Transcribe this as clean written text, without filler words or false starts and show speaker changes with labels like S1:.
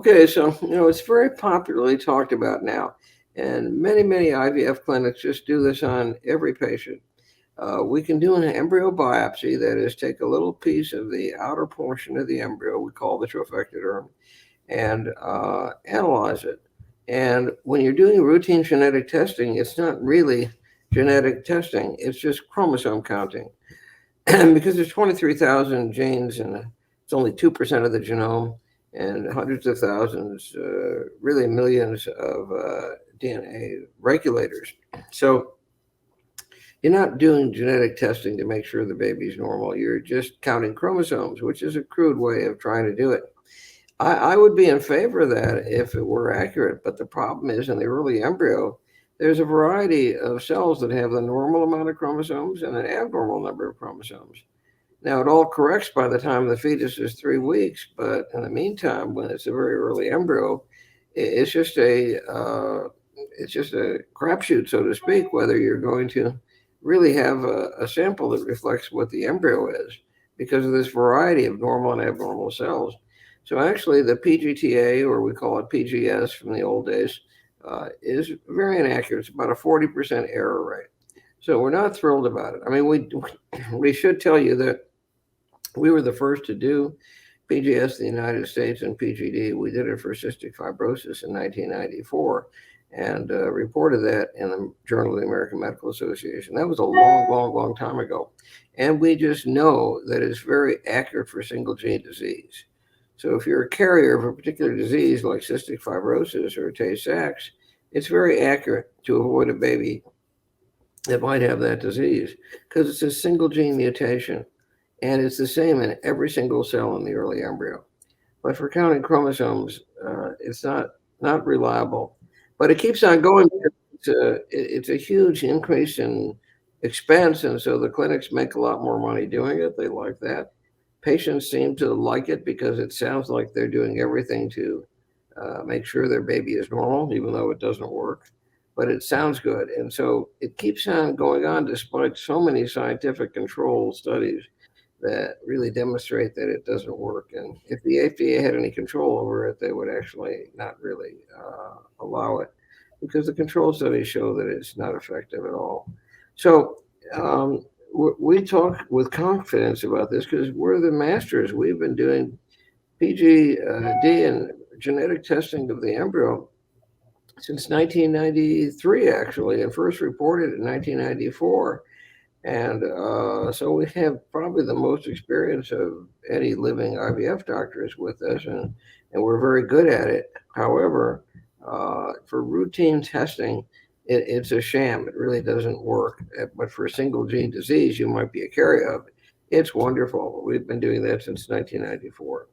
S1: Okay, so it's very popularly talked about now, and many IVF clinics just do this on every patient. We can do an embryo biopsy, that is, take a little piece of the outer portion of the embryo, we call the trophectoderm, and analyze it. And when you're doing routine genetic testing, it's not really genetic testing, it's just chromosome counting. Because there's 23,000 genes and it's only 2% of the genome, and hundreds of thousands, really millions of DNA regulators. So you're not doing genetic testing to make sure the baby's normal. You're just counting chromosomes, which is a crude way of trying to do it. I would be in favor of that if it were accurate, but the problem is in the early embryo, there's a variety of cells that have the normal amount of chromosomes and an abnormal number of chromosomes. Now, it all corrects by the time the fetus is 3 weeks, but in the meantime, when it's a very early embryo, it's just a crapshoot, so to speak, whether you're going to really have a sample that reflects what the embryo is, because of this variety of normal and abnormal cells. So actually, the PGTA, or we call it PGS from the old days, is very inaccurate. It's about a 40% error rate. So we're not thrilled about it. I mean, we should tell you that we were the first to do PGS in the United States and PGD. We did it for cystic fibrosis in 1994 and reported that in the Journal of the American Medical Association. That was a long time ago. And we just know that it's very accurate for single gene disease. So if you're a carrier of a particular disease like cystic fibrosis or Tay-Sachs, it's very accurate to avoid a baby that might have that disease because it's a single gene mutation. And it's the same in every single cell in the early embryo. But for counting chromosomes, it's not reliable. But it keeps on going because it's a huge increase in expense, and so the clinics make a lot more money doing it. They like that. Patients seem to like it because it sounds like they're doing everything to make sure their baby is normal, even though it doesn't work. But it sounds good. And so it keeps on going on despite so many scientific control studies that really demonstrate that it doesn't work. And if the FDA had any control over it, they would actually not really allow it, because the control studies show that it's not effective at all. So we talk with confidence about this because we're the masters. We've been doing PGD and genetic testing of the embryo since 1993, actually, and first reported in 1994. And so we have probably the most experience of any living IVF doctors with this, and we're very good at it. However, for routine testing, it's a sham. It really doesn't work. But for a single gene disease you might be a carrier of, it's wonderful. We've been doing that since 1994.